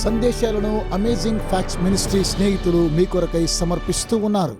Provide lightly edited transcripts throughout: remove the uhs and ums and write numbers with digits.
సందేశాలను amazing facts ministry స్నేహితులు మీ కొరకై సమర్పిస్తూ ఉన్నారు.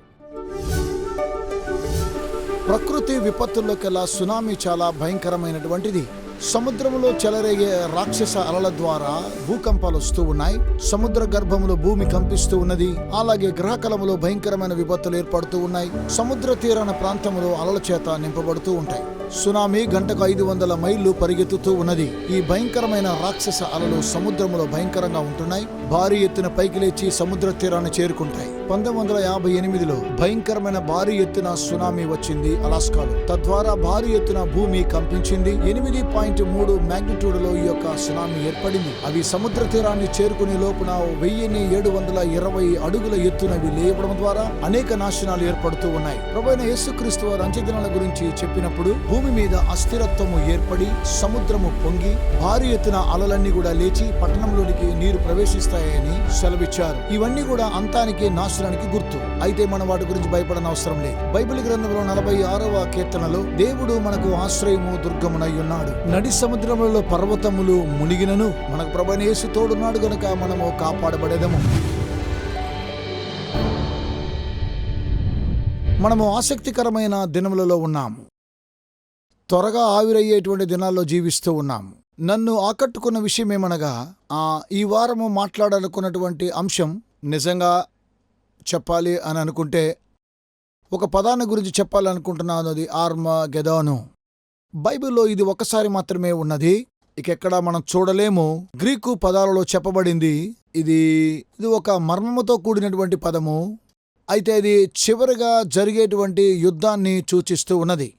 ప్రకృతి విపత్తుల్లోకెల్లా సునామీ చాలా భయంకరమైనటువంటిది. సముద్రంలో చెలరేగే రాక్షస అలల ద్వారా భూకంపాలు వస్తూ ఉన్నాయి. సముద్ర గర్భంలో భూమి కంపిస్తూ ఉన్నది. అలాగే గ్రహకలములో భయంకరమైన విపత్తులు ఏర్పడుతూ ఉన్నాయి. సముద్ర తీరాన ప్రాంతంలో అలల చేత నింపబడుతూ ఉంటాయి. సునామీ గంటకు 500 మైళ్ళు పరిగెత్తుతూ ఉన్నది. ఈ భయంకరమైన రాక్షస అలలు సముద్రంలో భయంకరంగా ఉంటున్నాయి. భారీ ఎత్తున పైకి లేచి సముద్ర తీరాన్ని చేరుకుంటాయి. 1958లో భయంకరమైన భారీ ఎత్తున సునామీ వచ్చింది అలాస్కాలో. తద్వారా భారీ ఎత్తున భూమి కంపించింది. 8.3 మాగ్నిట్యూడ్ లో ఈ యొక్క సునామీ ఏర్పడింది. అవి సముద్ర తీరాన్ని చేరుకునే లోపున 1720 అడుగుల ఎత్తునవి లేవడం ద్వారా అనేక నాశనాలు ఏర్పడుతూ ఉన్నాయి. ప్రభువైన యేసుక్రీస్తు వారు అంత్యదినాల గురించి చెప్పినప్పుడు భూమి మీద అస్థిరత్వము ఏర్పడి సముద్రము పొంగి భారీ ఎత్తున అలలన్నీ కూడా లేచి పట్టణంలోనికి నీరు ప్రవేశిస్తాయని సెలవిచ్చారు. ఇవన్నీ కూడా అంతానికి నాశనానికి గుర్తు. అయితే మనం వాటి గురించి భయపడన అవసరం లేదు. బైబిల్ గ్రంథంలో 46వ కీర్తనలో దేవుడు మనకు ఆశ్రయము దుర్గమునై ఉన్నాడు. నడి సముద్రములలో పర్వతములు మునిగినను మనకు ప్రభువైన యేసు తోడున్నాడు గనుక మనము కాపాడబడేదము. మనము ఆసక్తికరమైన దినములలో ఉన్నాము. త్వరగా ఆవిరయ్యేటువంటి దినాల్లో జీవిస్తూ ఉన్నాము. నన్ను ఆకట్టుకున్న విషయం ఏమనగా ఈ వారము మాట్లాడాలనుకున్నటువంటి అంశం నిజంగా చెప్పాలి అని అనుకుంటే ఒక పదాన్ని గురించి చెప్పాలనుకుంటున్నాను. అది ఆర్మగెదోను. బైబిల్లో ఇది ఒకసారి మాత్రమే ఉన్నది. ఇకెక్కడా మనం చూడలేము. గ్రీకు పదాలలో చెప్పబడింది. ఇది ఒక మర్మముతో కూడినటువంటి పదము. అయితే ఇది చివరిగా జరిగేటువంటి యుద్ధాన్ని సూచిస్తూ ఉన్నది.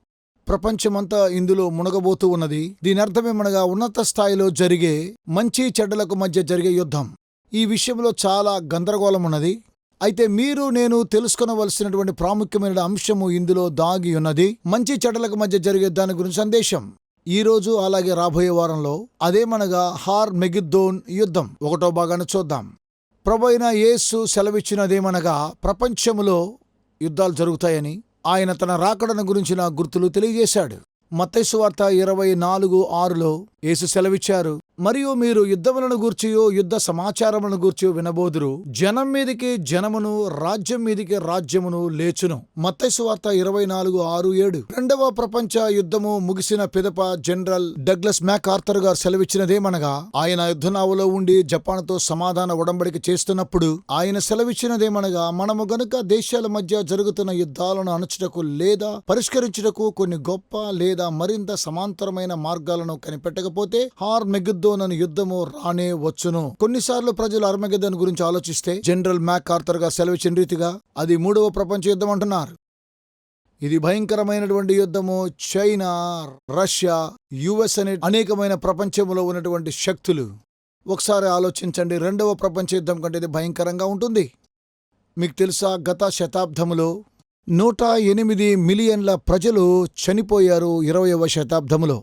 ప్రపంచమంతా ఇందులో మునగబోతూ ఉన్నది. దీని అర్థమేమనగా ఉన్నత స్థాయిలో జరిగే మంచి చెడ్డలకు మధ్య జరిగే యుద్ధం. ఈ విషయంలో చాలా గందరగోళం ఉన్నది. అయితే మీరు నేను తెలుసుకొనవలసినటువంటి ప్రాముఖ్యమైన అంశము ఇందులో దాగి ఉన్నది. మంచి చెడ్డలకు మధ్య జరిగే దాని గురించి సందేశం ఈ రోజు అలాగే రాబోయే వారంలో అదేమనగా హార్మెగిద్దోన్ యుద్ధం 1వ భాగాన్ని చూద్దాం. ప్రభువైన యేసు సెలవిచ్చినదేమనగా ప్రపంచములో యుద్ధాలు జరుగుతాయని ఆయన తన రాకడను గురించిన గుర్తులు తెలియజేశాడు. మత్తయి సువార్త 24:6లో యేసు సెలవిచ్చారు, మరియు మీరు యుద్ధములను గూర్చియో యుద్ధ సమాచారములను గూర్చియో వినబోదురు. జనం మీదికి జనమును, రాజ్యం మీదికి రాజ్యమును లేచును. మత్తయి సువార్త 24:6-7. రెండవ ప్రపంచ యుద్ధము ముగిసిన పిదప జనరల్ డగ్లస్ మ్యాకార్థర్ గారు సెలవిచ్చినదేమనగా ఆయన యుద్ధనావులో ఉండి జపాన్తో సమాధాన ఉడంబడిక చేస్తున్నప్పుడు ఆయన సెలవిచ్చినదేమనగా మనము గనుక దేశాల మధ్య జరుగుతున్న యుద్ధాలను అణచుటకు లేదా పరిష్కరించుటకు కొన్ని గొప్ప లేదా మరింత సమాంతరమైన మార్గాలను కనిపెట్టకపోతే హార్మెగిద్దోన్ అనే యుద్ధము రానే వచ్చును. కొన్నిసార్లు ప్రజలు ఆర్మగెద్దోన్ గురించి ఆలోచిస్తే జనరల్ మ్యాకార్థర్ గా సెలవిచ్చిన రీతిగా అది 3వ ప్రపంచ యుద్ధం అంటున్నారు. ఇది భయంకరమైనటువంటి యుద్ధము. చైనా, రష్యా, యుఎస్ అనే అనేకమైన ప్రపంచంలో ఉన్నటువంటి శక్తులు. ఒకసారి ఆలోచించండి, 2వ ప్రపంచ యుద్ధం కంటే ఇది భయంకరంగా ఉంటుంది. మీకు తెలుసా, గత శతాబ్దములో 108 మిలియన్ల ప్రజలు చనిపోయారు 20వ శతాబ్దములో.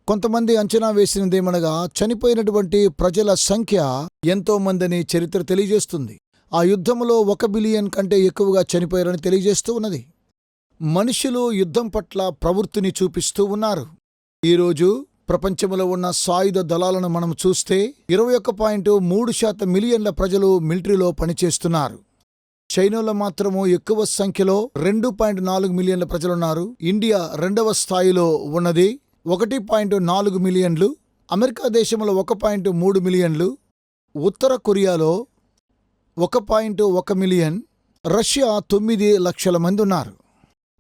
కొంతమంది అంచనా వేసినదేమనగా చనిపోయినటువంటి ప్రజల సంఖ్య ఎంతో మందని చరిత్ర తెలియజేస్తుంది. ఆ యుద్ధములో 1 బిలియన్ కంటే ఎక్కువగా చనిపోయారని తెలియజేస్తూ ఉన్నది. మనుషులు యుద్ధం పట్ల ప్రవృత్తిని చూపిస్తూ ఉన్నారు. ఈరోజు ప్రపంచంలో ఉన్న సాయుధ దళాలను మనం చూస్తే 21.3% మిలియన్ల ప్రజలు మిలిటరీలో పనిచేస్తున్నారు. చైనాలో మాత్రము ఎక్కువ సంఖ్యలో 2.4 మిలియన్ల ప్రజలున్నారు. ఇండియా 2వ స్థాయిలో ఉన్నది, 1.4 మిలియన్లు. అమెరికా దేశంలో 1.3 మిలియన్లు. ఉత్తర కొరియాలో 1.1 మిలియన్. రష్యా 9 లక్షల మంది ఉన్నారు.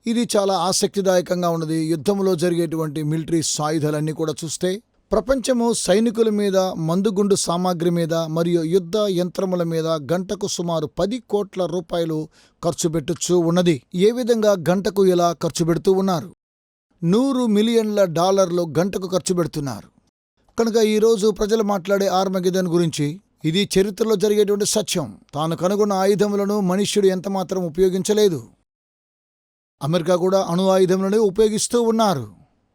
ఇది చాలా ఆసక్తిదాయకంగా ఉన్నది. యుద్ధంలో జరిగేటువంటి మిలిటరీ సాయుధాలన్నీ కూడా చూస్తే ప్రపంచము సైనికుల మీద, మందుగుండు సామాగ్రి మీద మరియు యుద్ధ యంత్రముల మీద గంటకు సుమారు 10 కోట్ల రూపాయలు ఖర్చు పెట్టొచ్చు ఉన్నది. ఏ విధంగా గంటకు ఇలా ఖర్చు పెడుతూ ఉన్నారు? $100 మిలియన్ల గంటకు ఖర్చు పెడుతున్నారు. కనుక ఈరోజు ప్రజలు మాట్లాడే ఆర్మగెద్దోన్ గురించి ఇది చరిత్రలో జరిగేటువంటి సత్యం. తాను కనుగొన్న ఆయుధములను మనుష్యుడు ఎంతమాత్రం ఉపయోగించలేదు. అమెరికా కూడా అణు ఆయుధములను ఉపయోగిస్తూ ఉన్నారు.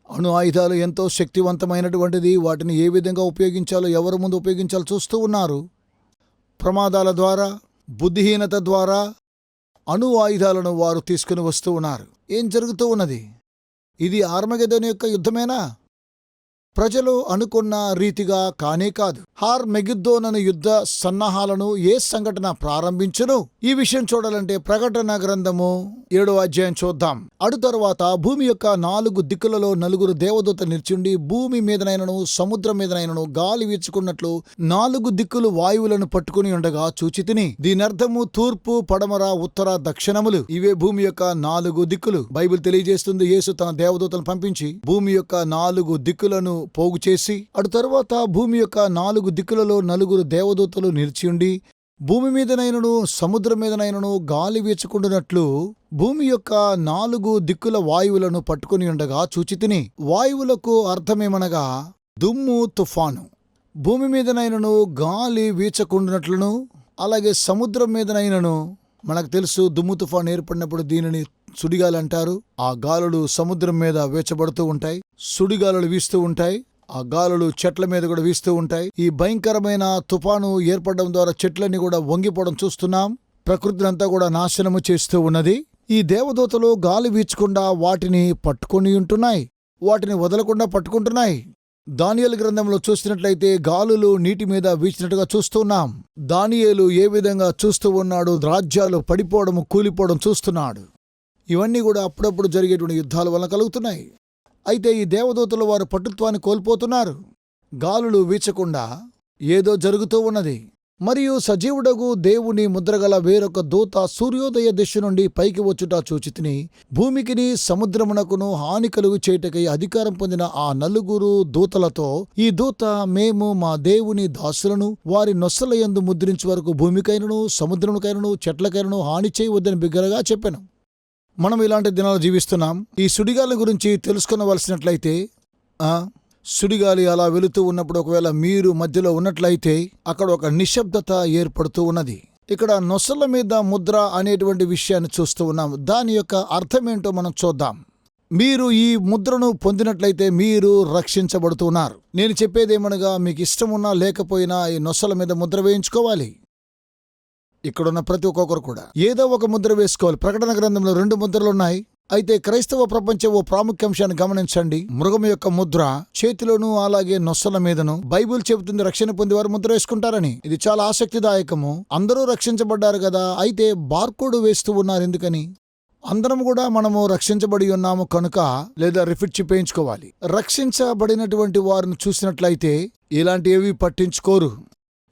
అణు ఆయుధాలు ఎంతో శక్తివంతమైనటువంటిది. వాటిని ఏ విధంగా ఉపయోగించాలో, ఎవరి ముందు ఉపయోగించాలో చూస్తూ ఉన్నారు. ప్రమాదాల ద్వారా, బుద్ధిహీనత ద్వారా అణు ఆయుధాలను వారు తీసుకుని వస్తూ ఉన్నారు. ఏం జరుగుతూ ఉన్నది? ఇది ఆర్మగెద్దోన్ యొక్క యుద్ధమేనా? ప్రజలు అనుకున్న రీతిగా కానే కాదు. హార్ మెగిద్దోనను యుద్ధ సన్నాహాలను ఏ సంఘటన ప్రారంభించును? ఈ విషయం చూడాలంటే ప్రకటన గ్రంథము 7వ అధ్యాయం చూద్దాం. అటు తరువాత భూమి యొక్క 4 దిక్కులలో 4 దేవదూత నిల్చుండి భూమి మీదనైనను సముద్రం మీదనైనను గాలి వీచుకున్నట్లు 4 దిక్కులు వాయువులను పట్టుకుని ఉండగా చూచితిని. దీనర్థము తూర్పు, పడమర, ఉత్తర, దక్షిణములు. ఇవే భూమి యొక్క 4 దిక్కులు. బైబిల్ తెలియజేస్తుంది, యేసు తన దేవదూతలను పంపించి భూమి యొక్క 4 దిక్కులను పోగు చేసి, అటు తరువాత భూమి యొక్క 4 దిక్కులలో 4 దేవదూతలు నిలిచియుండి భూమి మీదనైనను సముద్రం మీదనైనను గాలి వీచుకుంటున్నట్లు భూమి యొక్క 4 దిక్కుల వాయువులను పట్టుకుని ఉండగా చూచితిని. వాయువులకు అర్థమేమనగా దుమ్ము, తుఫాను. భూమి మీదనైనను గాలి వీచకుండునట్లును, అలాగే సముద్రం మీదనైనను మనకు తెలుసు దుమ్ము తుఫాను ఏర్పడినప్పుడు దీనిని సుడిగాలి అంటారు. ఆ గాలులు సముద్రం మీద వేచబడుతూ ఉంటాయి, సుడిగాలులు వీస్తూ ఉంటాయి. ఆ గాలులు చెట్ల మీద కూడా వీస్తూ ఉంటాయి. ఈ భయంకరమైన తుఫాను ఏర్పడడం ద్వారా చెట్లన్నీ కూడా వంగిపోవడం చూస్తున్నాం. ప్రకృతినంతా కూడా నాశనము చేస్తూ ఉన్నది. ఈ దేవదూతలు గాలి వీచకుండా వాటిని పట్టుకొని ఉంటున్నాయి, వాటిని వదలకుండా పట్టుకుంటున్నాయి. దానియేలు గ్రంథంలో చూసినట్లయితే గాలులు నీటి మీద వీచినట్టుగా చూస్తున్నాం. దానియేలు ఏ విధంగా చూస్తూ ఉన్నాడు, రాజ్యాలు పడిపోవడం, కూలిపోవడం చూస్తున్నాడు. ఇవన్నీ కూడా అప్పుడప్పుడు జరిగేటువంటి యుద్ధాల వల్ల కలుగుతున్నాయి. అయితే ఈ దేవదూతలు వారు పటుత్వాన్ని కోల్పోతున్నారు. గాలులు వీచకుండా ఏదో జరుగుతూ ఉన్నది. మరియు సజీవుడగు దేవుని ముద్రగల వేరొక దూత సూర్యోదయ దిశ నుండి పైకి వచ్చుట చూచితిని. భూమికిని సముద్రమునకును హాని కలుగు చేయుటకై అధికారం పొందిన ఆ 4 దూతలతో ఈ దూత మేము మా దేవుని దాసులను వారి నొస్సలయందు ముద్రించు వరకు భూమికైనను సముద్రముకైనను చెట్లకైనను హాని చేయవద్దని బిగ్గరగా చెప్పెను. మనం ఇలాంటి దినాలు జీవిస్తున్నాం. ఈ సుడిగాలి గురించి తెలుసుకొనవలసినట్లయితే సుడిగాలి అలా వెళుతూ ఉన్నప్పుడు ఒకవేళ మీరు మధ్యలో ఉన్నట్లయితే అక్కడ ఒక నిశ్శబ్దత ఏర్పడుతూ ఉన్నది. ఇక్కడ నొసల మీద ముద్ర అనేటువంటి విషయాన్ని చూస్తూ ఉన్నాం. దాని యొక్క అర్థమేంటో మనం చూద్దాం. మీరు ఈ ముద్రను పొందినట్లయితే మీరు రక్షించబడుతున్నారు. నేను చెప్పేదేమనగా మీకు ఇష్టమున్నా లేకపోయినా ఈ నొసల మీద ముద్ర వేయించుకోవాలి. ఇక్కడున్న ప్రతి ఒక్కొక్కరు కూడా ఏదో ఒక ముద్ర వేసుకోవాలి. ప్రకటన గ్రంథంలో 2 ముద్రలున్నాయి. అయితే క్రైస్తవ ప్రపంచం ఓ ప్రాముఖ్యాంశాన్ని గమనించండి. మృగం యొక్క ముద్ర చేతిలోనూ అలాగే నొస్సల మీదను. బైబిల్ చెబుతుంది రక్షణ పొందేవారు ముద్ర వేసుకుంటారని. ఇది చాలా ఆసక్తిదాయకము. అందరూ రక్షించబడ్డారు కదా, అయితే బార్కోడ్ వేస్తూ ఉన్నారు ఎందుకని? అందరం కూడా మనము రక్షించబడి ఉన్నాము కనుక, లేదా రిఫిట్ చేయించుకోవాలి. రక్షించబడినటువంటి వారిని చూసినట్లయితే ఇలాంటి ఏవి పట్టించుకోరు.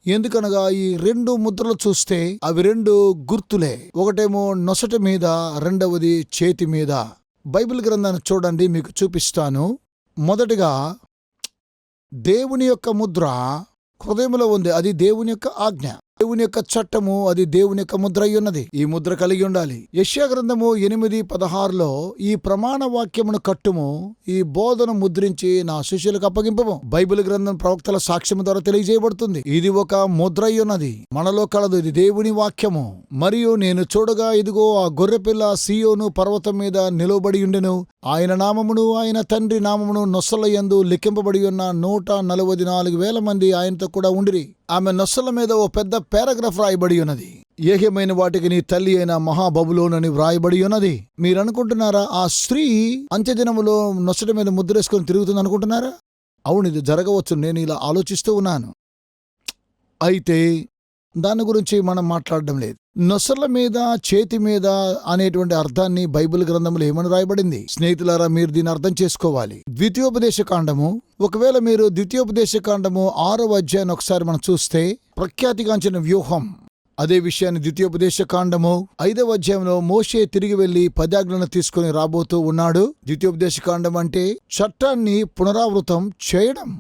ఎందుకనగా ఈ 2 ముద్రలు చూస్తే అవి 2 గుర్తులే. ఒకటేమో నొసట మీద, రెండవది చేతి మీద. బైబిల్ గ్రంథాన్ని చూడండి, మీకు చూపిస్తాను. మొదటిగా దేవుని యొక్క ముద్ర హృదయంలో ఉంది. అది దేవుని యొక్క ఆజ్ఞ, దేవుని యొక్క చట్టము, అది దేవుని యొక్క ముద్ర అయి ఉన్నది. ఈ ముద్ర కలిగి ఉండాలి. యెషయా గ్రంథము 8:16లో ఈ ప్రమాణ వాక్యమును కట్టుము, ఈ బోధన ముద్రించి నా శిష్యులకు అప్పగింపము. బైబిల్ గ్రంథం ప్రవక్తల సాక్ష్యం ద్వారా తెలియజేయబడుతుంది. ఇది ఒక ముద్ర అయి ఉన్నది, మనలో కలదు. ఇది దేవుని వాక్యము. మరియు నేను చూడగా ఇదిగో ఆ గొర్రెపిల్ల సీయోను పర్వతం మీద నిలువబడి ఉండెను. ఆయన నామమును ఆయన తండ్రి నామమును నొసలయందు లిఖింపబడి ఉన్న 144,000 మంది ఆయనతో కూడా ఉండిరి. ఆమె నొసల మీద ఓ పెద్ద పారాగ్రాఫ్ రాయబడి ఉన్నది. ఏహ్యమైన వాటికి నీ తల్లి అయిన మహాబబులోనని వ్రాయబడి ఉన్నది. మీరనుకుంటున్నారా ఆ స్త్రీ అంత్యదినములో నొసట మీద ముద్రేసుకొని తిరుగుతుంది అనుకుంటున్నారా? అవును, ఇది జరగవచ్చు. నేను ఇలా ఆలోచిస్తూ ఉన్నాను. అయితే దాని గురించి మనం మాట్లాడడం లేదు. నొసల మీద, చేతి మీద అనేటువంటి అర్థాన్ని బైబిల్ గ్రంథంలో ఏమని రాయబడింది? స్నేహితులారా, మీరు దీన్ని అర్థం చేసుకోవాలి. ద్వితీయోపదేశకాండము, ఒకవేళ మీరు ద్వితీయోపదేశకాండము 6వ అధ్యాయాన్ని ఒకసారి మనం చూస్తే ప్రఖ్యాతిగాంచిన వ్యూహం, అదే విషయాన్ని ద్వితీయోపదేశకాండము 5వ అధ్యాయంలో మోషే తిరిగి వెళ్లి 10 ఆజ్ఞలను తీసుకుని రాబోతూ ఉన్నాడు. ద్వితీయోపదేశకాండం అంటే చట్టాన్ని పునరావృతం చేయడం.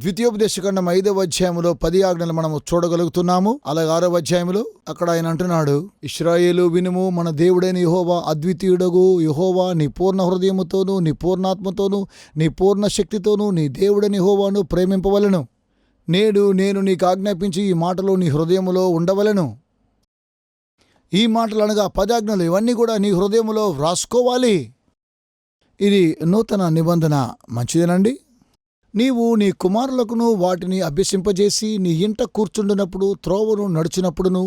ద్వితీయోపదేశకాండం 5వ అధ్యాయంలో 10 ఆజ్ఞలు మనము చూడగలుగుతున్నాము. అలాగే 6వ అధ్యాయంలో అక్కడ ఆయన అంటున్నాడు, ఇశ్రాయేలు వినుము, మన దేవుడైన యెహోవా అద్వితీయుడగు యెహోవా నీ పూర్ణ హృదయముతోనూ నీ పూర్ణాత్మతోనూ నీ పూర్ణ శక్తితోనూ నీ దేవుడైన యెహోవాను ప్రేమింపవలెను. నేను నీకు ఆజ్ఞాపించి ఈ మాటలు నీ హృదయములో ఉండవలెను. ఈ మాటలు అనగా 10 ఆజ్ఞలు, ఇవన్నీ కూడా నీ హృదయములో వ్రాసుకోవాలి. ఇది నూతన నిబంధన. మంచిదేనండి. నీవు నీ కుమారులకును వాటిని అభ్యసింపజేసి నీ ఇంట కూర్చుండినప్పుడు, త్రోవను నడిచినప్పుడును,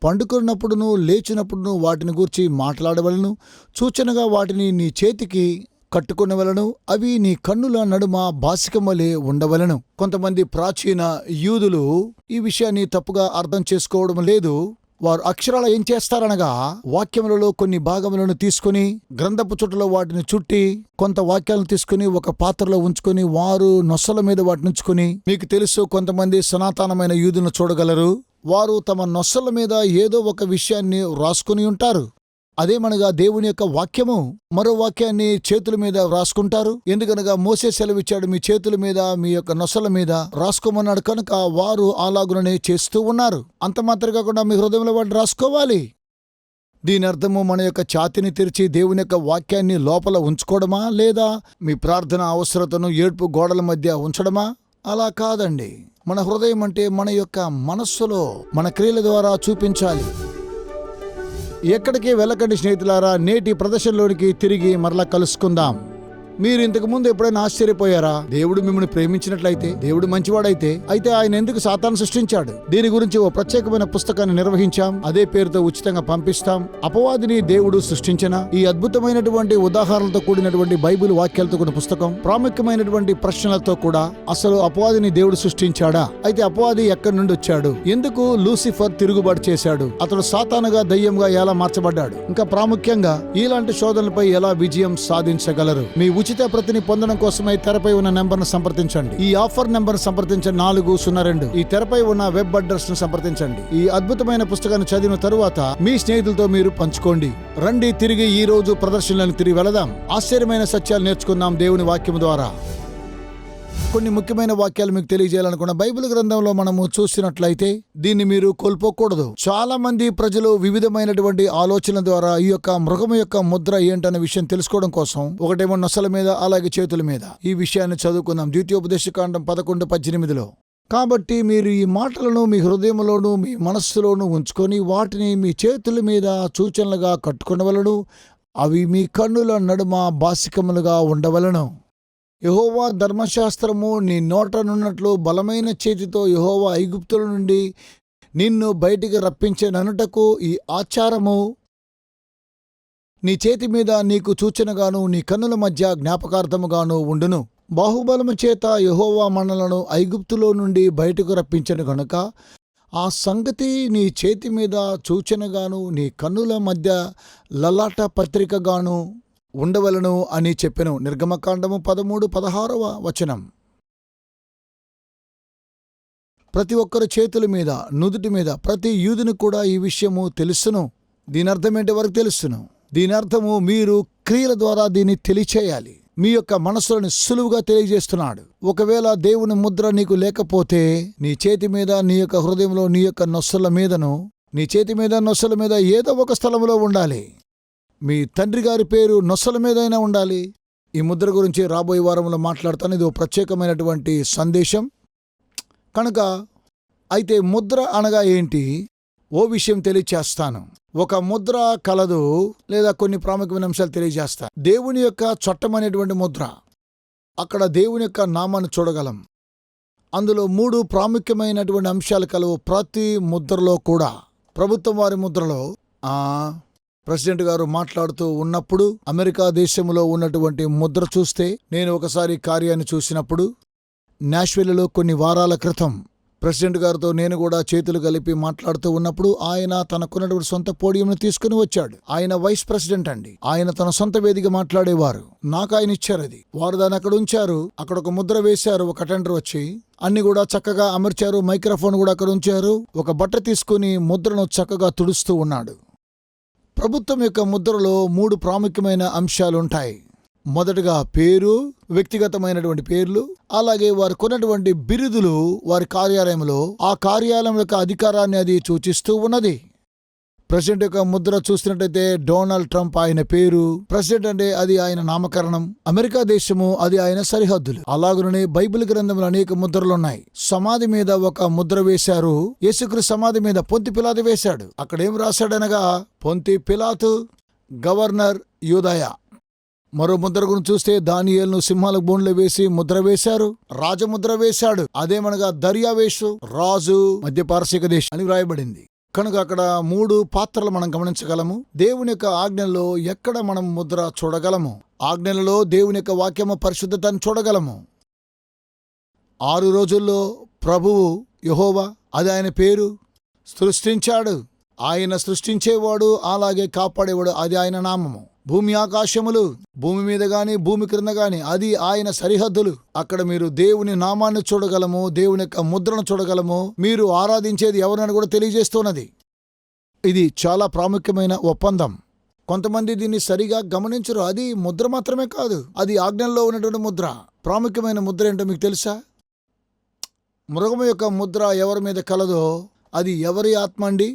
పండుకున్నప్పుడును, లేచినప్పుడును వాటిని గూర్చి మాట్లాడవలను. సూచనగా వాటిని నీ చేతికి కట్టుకొనవలను, అవి నీ కన్నుల నడుమ బాసికమలే ఉండవలను. కొంతమంది ప్రాచీన యూదులు ఈ విషయాన్ని తప్పుగా అర్థం చేసుకోవడం లేదు. వారు అక్షరాలు ఏం చేస్తారనగా, వాక్యములలో కొన్ని భాగములను తీసుకుని గ్రంథపు చుట్టలో వాటిని చుట్టి కొంత వాక్యాలను తీసుకుని ఒక పాత్రలో ఉంచుకొని వారు నొసల మీద వాటిని ఉంచుకుని, మీకు తెలుసు కొంతమంది సనాతనమైన యూదులను చూడగలరు. వారు తమ నొసల మీద ఏదో ఒక విషయాన్ని రాసుకుని ఉంటారు. అదేమనగా దేవుని యొక్క వాక్యము. మరో వాక్యాన్ని చేతుల మీద రాసుకుంటారు. ఎందుకనగా మోసే సెలవిచ్చాడు, మీ చేతుల మీద మీ యొక్క నొసల మీద రాసుకోమన్నాడు. కనుక వారు అలాగుననే చేస్తూ ఉన్నారు. అంత మాత్రం కాకుండా మీ హృదయంలో వాటిని రాసుకోవాలి. దీని అర్థము మన యొక్క ఛాతిని తెరిచి దేవుని యొక్క వాక్యాన్ని లోపల ఉంచుకోవడమా, లేదా మీ ప్రార్థన అవసరతను ఏడ్పు గోడల మధ్య ఉంచడమా? అలా కాదండి. మన హృదయం అంటే మన యొక్క మనస్సులో మన క్రియల ద్వారా చూపించాలి. ఎక్కడికి వెళ్ళకండి స్నేహితులారా, నేటి ప్రదర్శనలోనికి తిరిగి మరలా కలుసుకుందాం. మీరు ఇంతకు ముందు ఎప్పుడైనా ఆశ్చర్యపోయారా? దేవుడు మిమ్మల్ని ప్రేమించినట్లయితే, దేవుడు మంచివాడైతే, అయితే ఆయన ఎందుకు సాతాను సృష్టించాడు? దీని గురించి ఓ ప్రత్యేకమైన పుస్తకాన్ని నిర్వహించాం. అదే పేరుతో ఉచితంగా పంపిస్తాం. అపవాదిని దేవుడు సృష్టించిన ఈ అద్భుతమైనటువంటి ఉదాహరణలతో కూడినటువంటి బైబిల్ వాక్యాలతో కూడిన పుస్తకం, ప్రాముఖ్యమైనటువంటి ప్రశ్నలతో కూడా. అసలు అపవాదిని దేవుడు సృష్టించాడా? అయితే అపవాది ఎక్కడి నుండి వచ్చాడు? ఎందుకు లూసిఫర్ తిరుగుబాటు చేశాడు? అతడు సాతానుగా దయ్యంగా ఎలా మార్చబడ్డాడు? ఇంకా ప్రాముఖ్యంగా ఇలాంటి శోధనలపై ఎలా విజయం సాధించగలరు? మీ ఉచిత ప్రతిని పొందడం కోసమై తెరపై ఉన్న నెంబర్ను సంప్రదించండి. ఈ ఆఫర్ నెంబర్ సంప్రదించండి 402. ఈ తెరపై ఉన్న వెబ్ అడ్రస్ ను సంప్రదించండి. ఈ అద్భుతమైన పుస్తకాన్ని చదివిన తరువాత మీ స్నేహితులతో మీరు పంచుకోండి. రండి, తిరిగి ఈ రోజు ప్రదర్శనలను తిరిగి వెళదాం. ఆశ్చర్యమైన సత్యాలు నేర్చుకుందాం దేవుని వాక్యం ద్వారా. కొన్ని ముఖ్యమైన వాక్యాలు మీకు తెలియజేయాలనుకున్న బైబిల్ గ్రంథంలో మనము చూసినట్లయితే దీన్ని మీరు కోల్పోకూడదు. చాలా మంది ప్రజలు వివిధమైనటువంటి ఆలోచనల ద్వారా ఈ యొక్క మృగము యొక్క ముద్ర ఏంటనే విషయం తెలుసుకోవడం కోసం, ఒకటేమో నొసల మీద, అలాగే చేతుల మీద, ఈ విషయాన్ని చదువుకుందాం ద్వితీయోపదేశకాండం 11:18. కాబట్టి మీరు ఈ మాటలను మీ హృదయంలోనూ మీ మనస్సులోనూ ఉంచుకొని వాటిని మీ చేతుల మీద సూచనలుగా కట్టుకొనవలను. అవి మీ కన్నుల నడుమ బాసికములుగా ఉండవలను. యెహోవా ధర్మశాస్త్రము నీ నోటనున్నట్లు బలమైన చేతితో యెహోవా ఐగుప్తుల నుండి నిన్ను బయటికి రప్పించెననుటకు ఈ ఆచారము నీ చేతి మీద నీకు సూచనగాను నీ కన్నుల మధ్య జ్ఞాపకార్థముగాను ఉండును. బాహుబలము చేత యెహోవా మనలను ఐగుప్తులో నుండి బయటకు రప్పించెను గనుక ఆ సంగతి నీ చేతి మీద సూచనగాను నీ కన్నుల మధ్య లలాట పత్రికగాను ఉండవలను అని చెప్పెను. నిర్గమకాండము 13:16. ప్రతి ఒక్కరి చేతుల మీద, నుదుటి మీద, ప్రతి యూదుని కూడా ఈ విషయము తెలుసును. దీని అర్థం ఏంటి వరకు తెలుసును. దీని అర్థము మీరు క్రియల ద్వారా దీన్ని తెలియచేయాలి. మీ యొక్క మనసులను సులువుగా తెలియజేస్తున్నాడు. ఒకవేళ దేవుని ముద్ర నీకు లేకపోతే నీ చేతి మీద, నీ యొక్క హృదయంలో, నీ యొక్క నొసల మీదను, నీ చేతి మీద, నొసల మీద ఏదో ఒక స్థలంలో ఉండాలి. మీ తండ్రి గారి పేరు నొసల మీదైనా ఉండాలి. ఈ ముద్ర గురించి రాబోయే వారంలో మాట్లాడతాను. ఇది ఒక ప్రత్యేకమైనటువంటి సందేశం కనుక. అయితే ముద్ర అనగా ఏంటి? ఓ విషయం తెలియచేస్తాను. ఒక ముద్ర కలదు, లేదా కొన్ని ప్రాముఖ్యమైన అంశాలు తెలియజేస్తా. దేవుని యొక్క చట్టం అనేటువంటి ముద్ర. అక్కడ దేవుని యొక్క నామాన్ని చూడగలం. అందులో 3 ప్రాముఖ్యమైనటువంటి అంశాలు కలవు ప్రతి ముద్రలో కూడా. ప్రభుత్వం వారి ముద్రలో ప్రెసిడెంట్ గారు మాట్లాడుతూ ఉన్నప్పుడు అమెరికా దేశంలో ఉన్నటువంటి ముద్ర చూస్తే, నేను ఒకసారి కార్యాన్ని చూసినప్పుడు నాష్విల్లో కొన్ని వారాల క్రితం ప్రెసిడెంట్ గారితో నేను కూడా చేతులు కలిపి మాట్లాడుతూ ఉన్నప్పుడు ఆయన తనకున్నటువంటి సొంత పోడియంను తీసుకుని వచ్చాడు. ఆయన వైస్ ప్రెసిడెంట్ అండి. ఆయన తన సొంత వేదిక మాట్లాడేవారు. నాకు ఆయన ఇచ్చారు అది. వారు దాన్ని అక్కడ ఉంచారు. అక్కడ ఒక ముద్ర వేశారు. ఒక అటెండర్ వచ్చి అన్ని కూడా చక్కగా అమర్చారు. మైక్రోఫోన్ కూడా అక్కడ ఉంచారు. ఒక బట్ట తీసుకుని ముద్రను చక్కగా తుడుస్తూ ఉన్నాడు. ప్రభుత్వం యొక్క ముద్రలో 3 ప్రాముఖ్యమైన అంశాలుంటాయి. మొదటగా పేరు, వ్యక్తిగతమైనటువంటి పేర్లు, అలాగే వారు కొన్నటువంటి బిరుదులు వారి కార్యాలయంలో, ఆ కార్యాలయం యొక్క అధికారాన్ని అది సూచిస్తూ ఉన్నది. ప్రెసిడెంట్ యొక్క ముద్ర చూసినట్టయితే డొనాల్డ్ ట్రంప్ ఆయన పేరు. ప్రెసిడెంట్ అంటే అది ఆయన నామకరణం. అమెరికా దేశము అది ఆయన సరిహద్దులు. అలాగనే బైబిల్ గ్రంథంలో అనేక ముద్రలున్నాయి. సమాధి మీద ఒక ముద్ర వేశారు. యేసుక్రీస్తు సమాధి మీద పొంతి పిలాతు వేశాడు. అక్కడేం రాశాడనగా, పొంతి పిలాతు గవర్నర్ యూదయ. మరో ముద్ర గురించి చూస్తే దానియేలును సింహాల బోన్లో వేసి ముద్ర వేశారు. రాజముద్ర వేశాడు. అదేమనగా దర్యావేషు రాజు మధ్యపారసీక దేశం అని వ్రాయబడింది. కనుక అక్కడ 3 పాత్రలు మనం గమనించగలము. దేవుని యొక్క ఆజ్ఞల్లో ఎక్కడ మనం ముద్ర చూడగలము. ఆజ్ఞలలో దేవుని యొక్క వాక్యము పరిశుద్ధతను చూడగలము. 6 రోజుల్లో ప్రభువు యెహోవా, అది ఆయన పేరు, సృష్టించాడు. ఆయన సృష్టించేవాడు, అలాగే కాపాడేవాడు, అది ఆయన నామము. భూమి ఆకాశములు, భూమి మీద గాని భూమి క్రింద గాని, అది ఆయన సరిహద్దులు. అక్కడ మీరు దేవుని నామాన్ని చూడగలము, దేవుని యొక్క ముద్రను చూడగలము. మీరు ఆరాధించేది ఎవరని కూడా తెలియజేస్తున్నది. ఇది చాలా ప్రాముఖ్యమైన ఒప్పందం. కొంతమంది దీన్ని సరిగా గమనించరు. అది ముద్ర మాత్రమే కాదు, అది ఆజ్ఞల్లో ఉన్నటువంటి ముద్ర. ప్రాముఖ్యమైన ముద్ర ఏంటో మీకు తెలుసా? మృగము యొక్క ముద్ర ఎవరి మీద కలదో అది ఎవరి ఆత్మ అండి?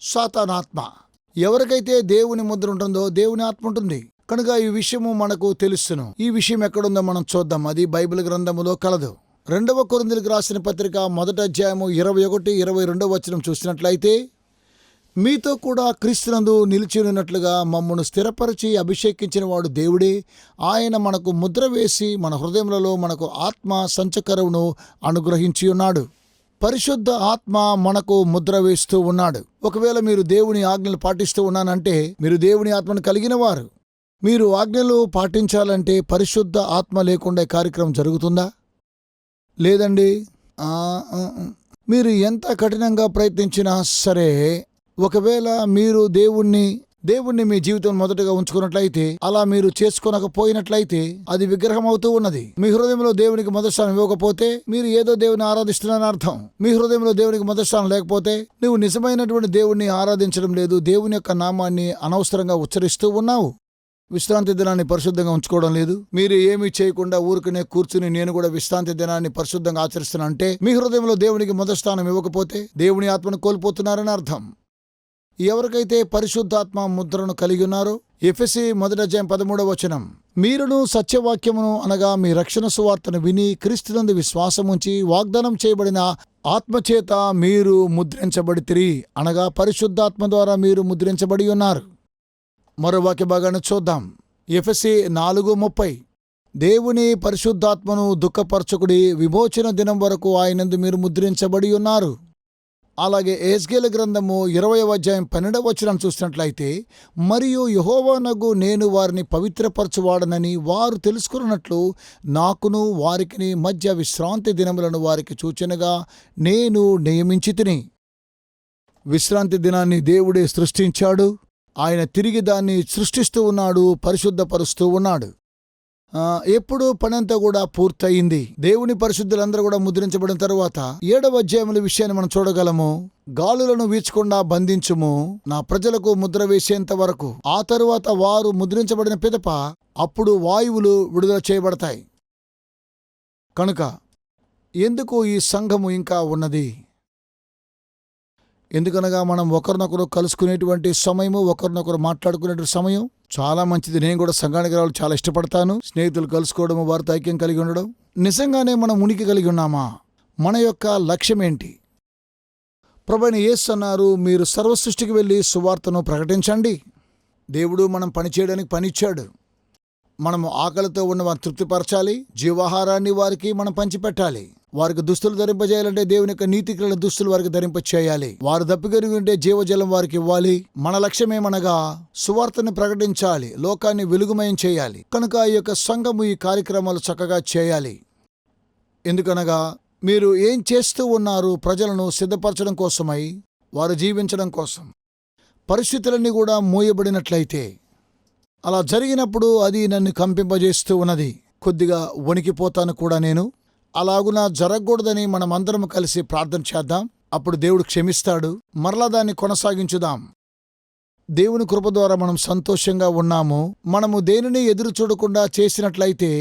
సాతానాత్మ. ఎవరికైతే దేవుని ముద్ర ఉంటుందో దేవుని ఆత్మ ఉంటుంది. కనుక ఈ విషయము మనకు తెలుసును. ఈ విషయం ఎక్కడుందో మనం చూద్దాం. అది బైబిల్ గ్రంథములో కలదు. 2 కొరింథీయులకు రాసిన పత్రిక 1వ అధ్యాయము 21, 22 వచనం చూసినట్లయితే, మీతో కూడా క్రీస్తునందు నిలిచి ఉన్నట్లుగా మమ్మను స్థిరపరిచి అభిషేకించిన వాడు దేవుడే. ఆయన మనకు ముద్ర వేసి మన హృదయములలో మనకు ఆత్మ సంచకరువును అనుగ్రహించి ఉన్నాడు. పరిశుద్ధ ఆత్మ మనకు ముద్ర వేస్తూ ఉన్నాడు. ఒకవేళ మీరు దేవుని ఆజ్ఞలు పాటిస్తూ ఉన్నానంటే మీరు దేవుని ఆత్మను కలిగిన వారు. మీరు ఆజ్ఞలు పాటించాలంటే పరిశుద్ధ ఆత్మ లేకుండా కార్యక్రమం జరుగుతుందా? లేదండి. మీరు ఎంత కఠినంగా ప్రయత్నించినా సరే, ఒకవేళ మీరు దేవుణ్ణి మీ జీవితం మొదటగా ఉంచుకున్నట్లయితే, అలా మీరు చేసుకోనకపోయినట్లయితే అది విగ్రహం అవుతూ ఉన్నది. మీ హృదయంలో దేవునికి మొదటి స్థానం ఇవ్వకపోతే మీరు ఏదో దేవుని ఆరాధిస్తున్నారని అర్థం. మీ హృదయంలో దేవునికి మొదటి స్థానం లేకపోతే నువ్వు నిజమైనటువంటి దేవుణ్ణి ఆరాధించడం లేదు. దేవుని యొక్క నామాన్ని అనవసరంగా ఉచ్చరిస్తూ ఉన్నావు. విశ్రాంతి దినాన్ని పరిశుద్ధంగా ఉంచుకోవడం లేదు. మీరు ఏమీ చేయకుండా ఊరికనే కూర్చుని నేను కూడా విశ్రాంతి దినాన్ని పరిశుద్ధంగా ఆచరిస్తున్నా అంటే మీ హృదయంలో దేవునికి మొదటి స్థానం ఇవ్వకపోతే దేవుని ఆత్మను కోల్పోతున్నారని అర్థం. ఎవరికైతే పరిశుద్ధాత్మ ముద్రను కలిగి ఉన్నారో, ఎఫెసీ 1వ అధ్యాయం 13వ వచనం, మీరును సత్యవాక్యమును అనగా మీ రక్షణ సువార్తను విని క్రీస్తునందు విశ్వాసముంచి వాగ్దానం చేయబడిన ఆత్మచేత మీరు ముద్రించబడితిరి, అనగా పరిశుద్ధాత్మ ద్వారా మీరు ముద్రించబడి ఉన్నారు. మరో వాక్య భాగాన్ని చూద్దాం. ఎఫెసీ 4:30, దేవుని పరిశుద్ధాత్మను దుఃఖపరచుకుడి, విమోచన దినం వరకు ఆయనందు మీరు ముద్రించబడి ఉన్నారు. అలాగే యెహెజ్కేలు గ్రంథము 20వ అధ్యాయం 12వ వచనం చూసినట్లయితే, మరియు యెహోవానగు నేను వారిని పవిత్రపరచువాడనని వారు తెలుసుకున్నట్లు నాకును వారికిని మధ్య విశ్రాంతి దినములను వారికి సూచనగా నేను నియమించితిని. విశ్రాంతి దినాన్ని దేవుడే సృష్టించాడు. ఆయన తిరిగి దాన్ని సృష్టిస్తూ ఉన్నాడు, పరిశుద్ధపరుస్తూ ఉన్నాడు. ఎప్పుడు పనంతా కూడా పూర్తయింది. దేవుని పరిశుద్ధులందరూ కూడా ముద్రించబడిన తరువాత 7వ అధ్యాయముల విషయాన్ని మనం చూడగలము. గాలులను వీచకుండా బంధించుము, నా ప్రజలకు ముద్ర వేసేంత వరకు. ఆ తరువాత వారు ముద్రించబడిన పిదప అప్పుడు వాయువులు విడుదల చేయబడతాయి. కనుక ఎందుకు ఈ సంఘము ఇంకా ఉన్నది? ఎందుకనగా మనం ఒకరినొకరు కలుసుకునేటువంటి సమయము, ఒకరినొకరు మాట్లాడుకునేటువంటి సమయం చాలా మంచిది. నేను కూడా సంఘానికి రావడం చాలా ఇష్టపడతాను. స్నేహితులు కలుసుకోవడము, వారితో ఐక్యం కలిగి ఉండడం. నిజంగానే మనం ఉనికి కలిగి ఉన్నామా? మన యొక్క లక్ష్యం ఏంటి? ప్రభువైన యేసు అన్నారు, మీరు సర్వ సృష్టికి వెళ్ళి సువార్తను ప్రకటించండి. దేవుడు మనం పని చేయడానికి పనిచ్చాడు. మనము ఆకలితో ఉన్న వారిని తృప్తిపరచాలి. జీవాహారాన్ని వారికి మనం పంచిపెట్టాలి. వారికి దుస్తులు ధరింపజేయాలంటే దేవుని యొక్క నీతికల దుస్తులు వారికి ధరింపచేయాలి. వారు దప్పికరిగి ఉంటే జీవజలం వారికి ఇవ్వాలి. మన లక్ష్యమేమనగా సువార్తని ప్రకటించాలి, లోకాన్ని వెలుగుమయం చేయాలి. కనుక ఈ యొక్క సంఘము ఈ కార్యక్రమాలు చక్కగా చేయాలి. ఎందుకనగా మీరు ఏం చేస్తూ ఉన్నారు? ప్రజలను సిద్ధపరచడం కోసమై, వారు జీవించడం కోసం. పరిస్థితులన్నీ కూడా మూయబడినట్లయితే, అలా జరిగినప్పుడు అది నన్ను కంపింపజేస్తూ ఉన్నది. కొద్దిగా వణికిపోతాను కూడా నేను. అలాగున జరగకూడదని మనమందరం కలిసి ప్రార్థన చేద్దాం. అప్పుడు దేవుడు క్షమిస్తాడు. మరలా దాన్ని కొనసాగించుదాం. దేవుని కృప ద్వారా మనం సంతోషంగా ఉన్నాము. మనము దేనిని ఎదురు చూడకుండా చేసినట్లయితే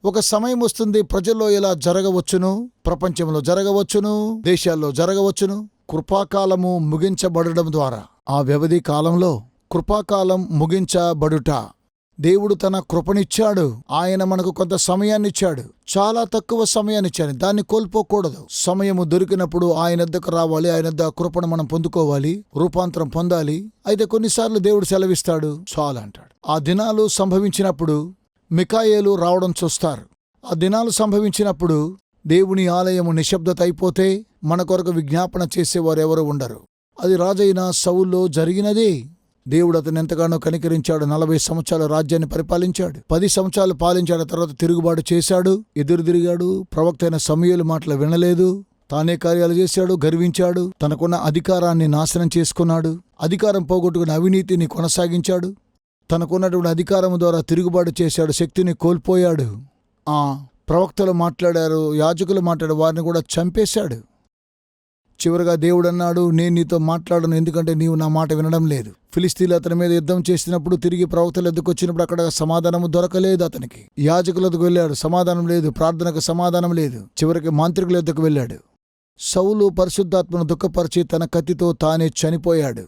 ఒక సమయం వస్తుంది, ప్రజల్లో ఇలా జరగవచ్చును, ప్రపంచంలో జరగవచ్చును, దేశాల్లో జరగవచ్చును. కృపాకాలము ముగించబడడం ద్వారా, ఆ వ్యవధి కాలంలో కృపాకాలం ముగించబడుట. దేవుడు తన కృపనిచ్చాడు. ఆయన మనకు కొంత సమయాన్నిచ్చాడు. చాలా తక్కువ సమయాన్నిచ్చాడు. దాన్ని కోల్పోకూడదు. సమయము దొరికినప్పుడు ఆయన వద్దకు రావాలి. ఆయన వద్ద కృపను మనం పొందుకోవాలి, రూపాంతరం పొందాలి. అయితే కొన్నిసార్లు దేవుడు సెలవిస్తాడు, చాలా అంటాడు. ఆ దినాలు సంభవించినప్పుడు మికాయేలు రావడం చూస్తారు. ఆ దినాలు సంభవించినప్పుడు దేవుని ఆలయము నిశ్శబ్దత అయిపోతే మన కొరకు విజ్ఞాపన చేసేవారు ఎవరు ఉండరు. అది రాజైన సౌల్లో జరిగినదే. దేవుడు అతను ఎంతగానో కనికరించాడు. 40 సంవత్సరాలు రాజ్యాన్ని పరిపాలించాడు. 10 సంవత్సరాలు పాలించాడు. తర్వాత తిరుగుబాటు చేశాడు, ఎదురు తిరిగాడు, ప్రవక్త అయిన సమూయేలు మాటలు వినలేదు, తానే కార్యాలు చేశాడు, గర్వించాడు, తనకున్న అధికారాన్ని నాశనం చేసుకున్నాడు, అధికారం పోగొట్టుకుని అవినీతిని కొనసాగించాడు, తనకున్నటువంటి అధికారం ద్వారా తిరుగుబాటు చేశాడు, శక్తిని కోల్పోయాడు. ప్రవక్తలు మాట్లాడారు, యాజకులు మాట్లాడారు, వారిని కూడా చంపేశాడు. చివరిగా దేవుడు అన్నాడు, నేను నీతో మాట్లాడను, ఎందుకంటే నీవు నా మాట వినడం లేదు. ఫిలిస్తీన్లు అతని మీద యుద్ధం చేసినప్పుడు తిరిగి ప్రవక్తల ఎద్దుకు వచ్చినప్పుడు అక్కడ సమాధానము దొరకలేదు. అతనికి యాజకుల ఎద్దుకు వెళ్ళాడు, సమాధానం లేదు, ప్రార్థనకు సమాధానం లేదు. చివరికి మాంత్రికుల ఎద్దుకు వెళ్ళాడు. సౌలు పరిశుద్ధాత్మను దుఃఖపరిచి తన కత్తితో తానే చనిపోయాడు.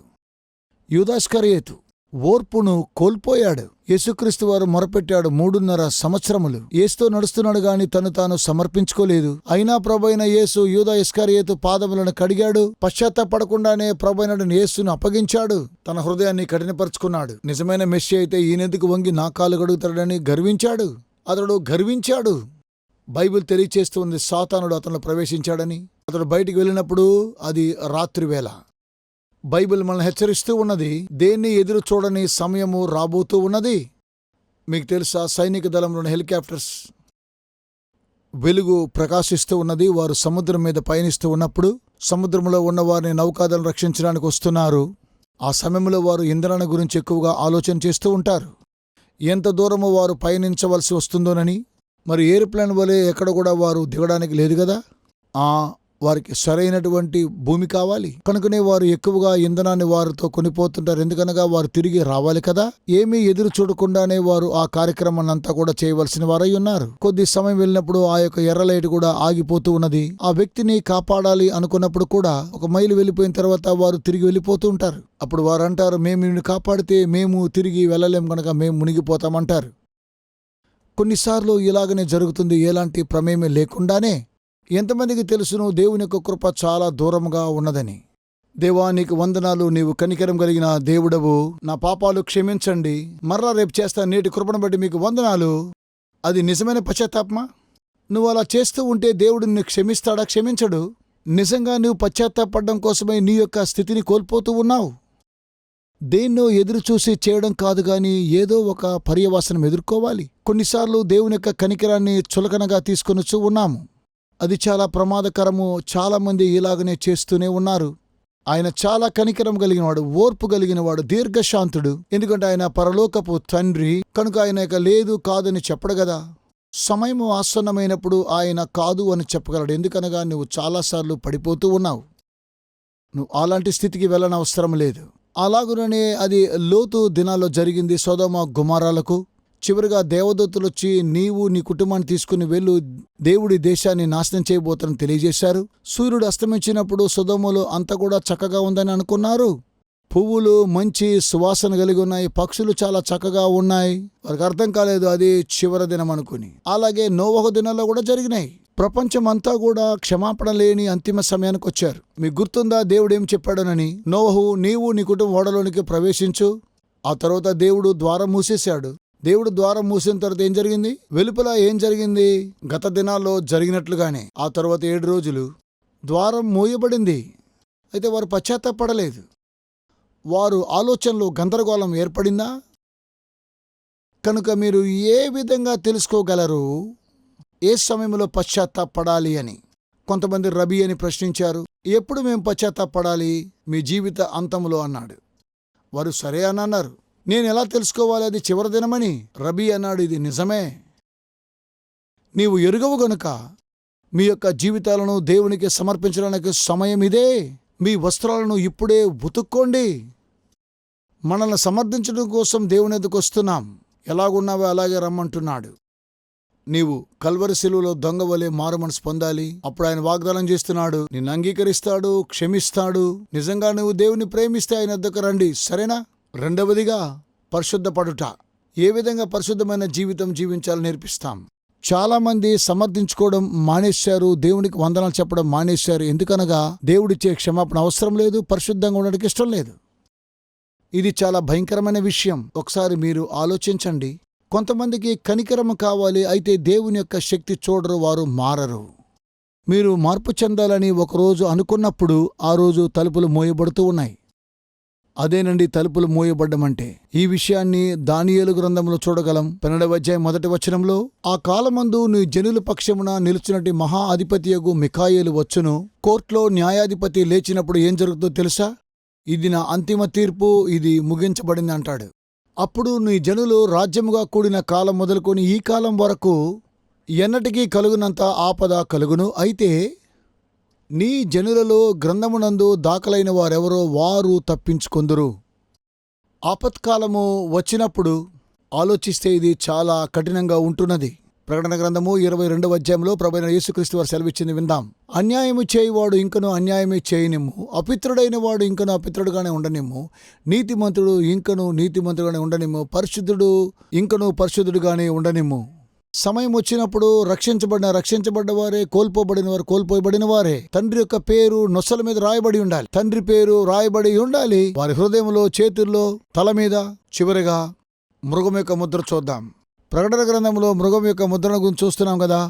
యూదా ఇస్కరియోతు ఓర్పును కోల్పోయాడు. యేసుక్రీస్తు వారు మొరపెట్టాడు 3.5 సంవత్సరములు. యేసుతో నడుస్తున్నాడు గాని తను తాను సమర్పించుకోలేదు. అయినా ప్రభువైన యేసు యూదా ఇస్కరియోతు పాదములను కడిగాడు. పశ్చాత్తాపడకుండానే ప్రభువైన యేసును అప్పగించాడు. తన హృదయాన్ని కఠినపరుచుకున్నాడు. నిజమైన మెస్సీ అయితే ఈయనెందుకు వంగి నా కాలు కడుగుతాడని గర్వించాడు. అతడు గర్వించాడు. బైబిల్ తెలియచేస్తుంది సాతానుడు అతను ప్రవేశించాడని. అతడు బయటికి వెళ్ళినప్పుడు అది రాత్రివేళ. బైబిల్ మనల్ని హెచ్చరిస్తూ ఉన్నది, దేన్ని ఎదురు చూడని సమయము రాబోతూ ఉన్నది. మీకు తెలుసా, సైనిక దళంలోని హెలికాప్టర్స్ వెలుగు ప్రకాశిస్తూ ఉన్నది. వారు సముద్రం మీద పయనిస్తూ ఉన్నప్పుడు సముద్రంలో ఉన్న వారిని నౌకాదళం రక్షించడానికి వస్తున్నారు. ఆ సమయంలో వారు ఇంధనాన్ని గురించి ఎక్కువగా ఆలోచన చేస్తూ ఉంటారు. ఎంత దూరము వారు పయనించవలసి వస్తుందోనని. మరి ఎయిర్ప్లేన్ వలె ఎక్కడ కూడా వారు దిగడానికి లేదు కదా. వారికి సరైనటువంటి భూమి కావాలి. కనుకనే వారు ఎక్కువగా ఇంధనాన్ని వారితో కొనిపోతుంటారు. ఎందుకనగా వారు తిరిగి రావాలి కదా. ఏమీ ఎదురు చూడకుండానే వారు ఆ కార్యక్రమాన్ని అంతా కూడా చేయవలసిన వారై ఉన్నారు. కొద్ది సమయం వెళ్ళినప్పుడు ఆ యొక్క ఎర్ర లైట్ కూడా ఆగిపోతూ ఉన్నది. ఆ వ్యక్తిని కాపాడాలి అనుకున్నప్పుడు కూడా 1 మైలు వెళ్ళిపోయిన తర్వాత వారు తిరిగి వెళ్ళిపోతూ ఉంటారు. అప్పుడు వారు అంటారు, మేము నిన్ను కాపాడితే మేము తిరిగి వెళ్ళలేం కనుక మేము మునిగిపోతామంటారు. కొన్నిసార్లు ఇలాగనే జరుగుతుంది, ఎలాంటి ప్రమేయం లేకుండానే. ఎంతమందికి తెలుసును దేవుని యొక్క కృప చాలా దూరంగా ఉన్నదని. దేవా నీకు వందనాలు, నీవు కనికరం కలిగిన దేవుడవు, నా పాపాలు క్షమించండి, మరలా రేపు చేస్తా, నేటి కృపను బట్టి మీకు వందనాలు. అది నిజమైన పశ్చాత్తాపమా? నువ్వు అలా చేస్తూ ఉంటే దేవుడు నిన్ను క్షమిస్తాడా? క్షమించడు. నిజంగా నువ్వు పశ్చాత్తాపడడం కోసమై నీ యొక్క స్థితిని కోల్పోతూ ఉన్నావు. దేన్నో ఎదురు చూసి చేయడం కాదు గాని ఏదో ఒక పర్యవసనం ఎదుర్కోవాలి. కొన్నిసార్లు దేవుని యొక్క కనికరాన్ని చులకనగా తీసుకొనొచ్చు ఉన్నాము. అది చాలా ప్రమాదకరము. చాలామంది ఇలాగనే చేస్తూనే ఉన్నారు. ఆయన చాలా కనికరం కలిగినవాడు, ఓర్పు కలిగినవాడు, దీర్ఘశాంతుడు. ఎందుకంటే ఆయన పరలోకపు తండ్రి కనుక ఆయన లేదు కాదని చెప్పడు కదా. సమయము ఆసన్నమైనప్పుడు ఆయన కాదు అని చెప్పగలడు. ఎందుకనగా నువ్వు చాలాసార్లు పడిపోతూ ఉన్నావు. నువ్వు అలాంటి స్థితికి వెళ్ళనవసరం లేదు. అలాగుననే అది లోతు దినాల్లో జరిగింది సొదొమ గొమొర్రాలకు. చివరిగా దేవదూతలు వచ్చి నీవు నీ కుటుంబాన్ని తీసుకుని వెళ్ళు, దేవుడి దేశాన్ని నాశనం చేయబోతారని తెలియజేశారు. సూర్యుడు అస్తమించినప్పుడు సొదొమలో అంతా కూడా చక్కగా ఉందని అనుకున్నారు. పువ్వులు మంచి సువాసన కలిగి ఉన్నాయి, పక్షులు చాలా చక్కగా ఉన్నాయి. వారికి అర్థం కాలేదు అది చివరి దినం అనుకుని. అలాగే నోవహు దినాల్లో కూడా జరిగినాయి. ప్రపంచం అంతా కూడా క్షమాపణ లేని అంతిమ సమయానికి వచ్చారు. మీకు గుర్తుందా దేవుడు ఏం చెప్పాడనని? నోవహు నీవు నీ కుటుంబం ఓడలోనికి ప్రవేశించు. ఆ తర్వాత దేవుడు ద్వారం మూసేశాడు. దేవుడు ద్వారం మూసిన తర్వాత ఏం జరిగింది? వెలుపల ఏం జరిగింది? గత దినాల్లో జరిగినట్లుగానే ఆ తర్వాత 7 రోజులు ద్వారం మూయబడింది. అయితే వారు పశ్చాత్తాపడలేదు. వారు ఆలోచనలో గందరగోళం ఏర్పడిందా? కనుక మీరు ఏ విధంగా తెలుసుకోగలరు ఏ సమయంలో పశ్చాత్తాపడాలి అని? కొంతమంది రబీ అని ప్రశ్నించారు. ఎప్పుడు మేము పశ్చాత్తాపడాలి? మీ జీవిత అంతంలో అన్నాడు. వారు సరే అని అన్నారు. నేను ఎలా తెలుసుకోవాలి అది చివరి దినమని? రబీ అన్నాడు, ఇది నిజమే. నీవు ఎరుగవు గనుక మీ యొక్క జీవితాలను దేవునికి సమర్పించడానికి సమయం ఇదే. మీ వస్త్రాలను ఇప్పుడే ఉతుక్కోండి. మనల్ని సమర్థించడం కోసం దేవుని ఎదుకు వస్తున్నాం. ఎలాగున్నావో అలాగే రమ్మంటున్నాడు. నీవు కల్వరి శిలువలో దొంగ వలె మారు మనసు పొందాలి. అప్పుడు ఆయన వాగ్దానం చేస్తున్నాడు, నిన్ను అంగీకరిస్తాడు, క్షమిస్తాడు. నిజంగా నువ్వు దేవుని ప్రేమిస్తే ఆయన ఎద్దకు రండి, సరేనా? రెండవదిగా పరిశుద్ధపడుట. ఏ విధంగా పరిశుద్ధమైన జీవితం జీవించాలని నేర్పిస్తాం. చాలామంది సమర్థించుకోవడం మానేశారు, దేవునికి వందనాలు చెప్పడం మానేశారు. ఎందుకనగా దేవుడిచ్చే క్షమాపణ అవసరం లేదు, పరిశుద్ధంగా ఉండడానికి ఇష్టం లేదు. ఇది చాలా భయంకరమైన విషయం. ఒకసారి మీరు ఆలోచించండి. కొంతమందికి కనికరము కావాలి, అయితే దేవుని యొక్క శక్తి చూడరు, వారు మారరు. మీరు మార్పు చెందాలని ఒకరోజు అనుకున్నప్పుడు ఆ రోజు తలుపులు మోయబడుతూ ఉన్నాయి. అదేనండి తలుపులు మూయబడ్డమంటే. ఈ విషయాన్ని దానియేలు గ్రంథంలో చూడగలం. 12వ అధ్యాయం 1వ వచనంలో, ఆ కాలమందు నీ జనుల పక్షమున నిలుచున్నటి మహా అధిపతియగు మిఖాయేలు వచ్చును. కోర్టులో న్యాయాధిపతి లేచినప్పుడు ఏం జరుగుతుందో తెలుసా? ఇది నా అంతిమ తీర్పు, ఇది ముగించబడింది అంటాడు. అప్పుడు నీ జనులు రాజ్యముగా కూడిన కాలం మొదలుకొని ఈ కాలం వరకు ఎన్నటికీ కలుగునంత ఆపద కలుగును. అయితే నీ జనులలో గ్రంథమునందు దాఖలైన వారెవరో వారు తప్పించుకొందురు. ఆపత్కాలము వచ్చినప్పుడు ఆలోచిస్తే ఇది చాలా కఠినంగా ఉంటున్నది. ప్రకటన గ్రంథము 22వ అధ్యాయంలో ప్రభువైన యేసుక్రీస్తు వారు సెలవిచ్చింది విందాం. అన్యాయము చేయువాడు ఇంకను అన్యాయమే చేయనిమ్ము, అపిత్రుడైన వాడు ఇంకను అపిత్రుడుగానే ఉండనిమ్ము, నీతిమంతుడు ఇంకను నీతిమంతుడుగానే ఉండనిమ్ము, పరిశుద్ధుడు ఇంకను పరిశుద్ధుడుగానే ఉండనిమ్ము. సమయం వచ్చినప్పుడు రక్షించబడ్డ వారే, కోల్పోబడిన వారు కోల్పోబడిన వారే. తండ్రి యొక్క పేరు నొసల మీద రాయబడి ఉండాలి. తండ్రి పేరు రాయబడి ఉండాలి వారి హృదయంలో, చేతుల్లో, తల మీద. చివరిగా మృగం యొక్క ముద్ర చూద్దాం. ప్రకటన గ్రంథంలో మృగం యొక్క ముద్రను గురించి చూస్తున్నాం కదా.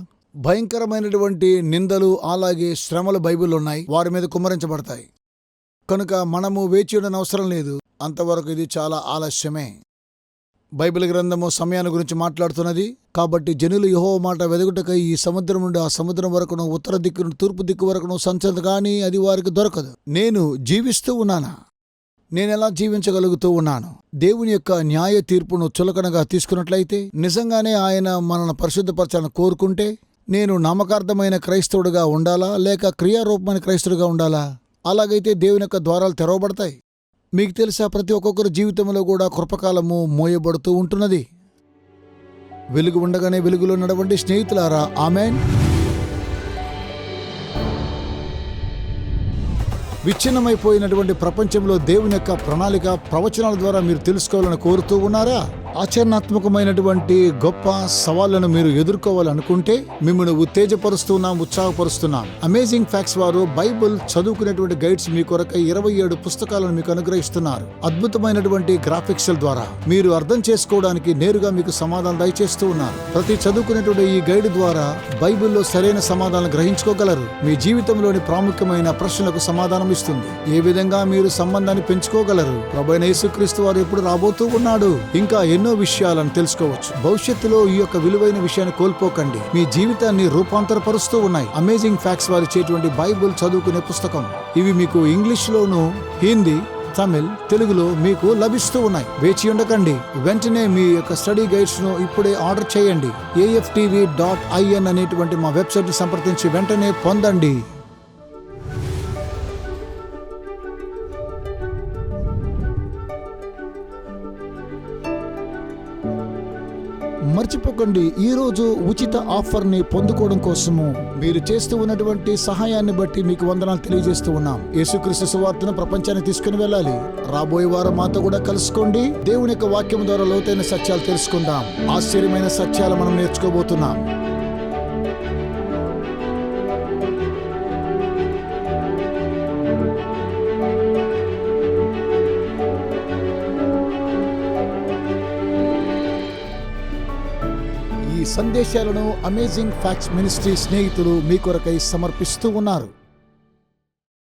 భయంకరమైనటువంటి నిందలు అలాగే శ్రమలు బైబిల్లో ఉన్నాయి. వారి మీద కుమ్మరించబడతాయి. కనుక మనము వేచి ఉండని అవసరం లేదు. అంతవరకు ఇది చాలా ఆలస్యమే. బైబిల్ గ్రంథము సమయాన్ని గురించి మాట్లాడుతున్నది. కాబట్టి జనులు యెహోవా మాట వెదుగుటకై ఈ సముద్రం నుండి ఆ సముద్రం వరకును, ఉత్తర దిక్కు నుండి తూర్పు దిక్కు వరకును సంచదు, కానీ అది వారికి దొరకదు. నేను జీవిస్తూ ఉన్నానా? నేనెలా జీవించగలుగుతూ ఉన్నాను? దేవుని యొక్క న్యాయ తీర్పును చులకనగా తీసుకున్నట్లయితే, నిజంగానే ఆయన మనల్ని పరిశుద్ధపరచాలని కోరుకుంటే, నేను నామకార్థమైన క్రైస్తవుడిగా ఉండాలా లేక క్రియారూపమైన క్రైస్తవుడిగా ఉండాలా? అలాగైతే దేవుని యొక్క ద్వారాలు తెరవబడతాయి. మీకు తెలుసా, ప్రతి ఒక్కొక్కరి జీవితంలో కూడా కృపకాలము మోయబడుతూ ఉంటున్నది. వెలుగు ఉండగానే వెలుగులో నడవండి స్నేహితులారా. ఆమేన్. విచ్ఛిన్నమైపోయినటువంటి ప్రపంచంలో దేవుని యొక్క ప్రణాళిక ప్రవచనాల ద్వారా మీరు తెలుసుకోవాలని కోరుతూ ఉన్నారా? ఆచరణాత్మకమైనటువంటి గొప్ప సవాళ్లను మీరు ఎదుర్కోవాలనుకుంటే మిమ్మల్ని ఉత్తేజపరుస్తున్నాం, ఉత్సాహపరుస్తున్నాం. అమేజింగ్ ఫ్యాక్ట్స్ వారు బైబిల్ చదువుకునేటువంటి గైడ్స్ మీ కొరకై 27 పుస్తకాలను మీకు అనుగ్రహిస్తున్నారు. అద్భుతమైనటువంటి గ్రాఫిక్స్ ద్వారా మీరు అర్థం చేసుకోవడానికి నేరుగా మీకు సమాధానం దయచేస్తూ ఉన్నారు. ప్రతి చదువుకునేటువంటి ఈ గైడ్ ద్వారా బైబిల్లో సరైన సమాధానం గ్రహించుకోగలరు. మీ జీవితంలోని ప్రాముఖ్యమైన ప్రశ్నలకు సమాధానం ఇస్తుంది. ఏ విధంగా మీరు సంబంధాన్ని పెంచుకోగలరు? ప్రభువైన యేసుక్రీస్తు వారు ఎప్పుడు రాబోతూ ఉన్నాడు? ఇంకా ఎన్నో విషయాలను తెలుసుకోవచ్చు. భవిష్యత్తులో ఈ యొక్క విలువైన విషయాన్ని కోల్పోకండి. మీ జీవితాన్ని రూపాంతరపరుస్తూ ఉన్నాయి అమేజింగ్ ఫ్యాక్ట్స్ వారు ఇచ్చేటువంటి బైబిల్ చదువుకునే పుస్తకం. ఇవి మీకు ఇంగ్లీష్లోను, హిందీ, తమిళ్, తెలుగులో మీకు లభిస్తూ ఉన్నాయి. వేచి ఉండకండి. వెంటనే మీ యొక్క స్టడీ గైడ్స్ ను ఇప్పుడే ఆర్డర్ చేయండి. AFTV.in అనేటువంటి మా వెబ్సైట్ ని సంప్రదించి వెంటనే పొందండి. మర్చిపోకండి, ఈరోజు ఉచిత ఆఫర్ని పొందుకోవడం కోసము మీరు చేస్తూ ఉన్నటువంటి సహాయాన్ని బట్టి మీకు వందనాలు తెలియజేస్తూ ఉన్నాం. యేసుక్రీస్తు సువార్తను ప్రపంచానికి తీసుకుని వెళ్ళాలి. రాబోయే వారం మాతో కూడా కలుసుకోండి. దేవుని యొక్క వాక్యం ద్వారా లోతైన సత్యాలు తెలుసుకుందాం. ఆశ్చర్యమైన సత్యాలు మనం నేర్చుకోబోతున్నాం. ఈ సందేశాలను అమేజింగ్ ఫ్యాక్ట్స్ మినిస్ట్రీ స్నేహితులు మీ కొరకై సమర్పిస్తూ ఉన్నారు.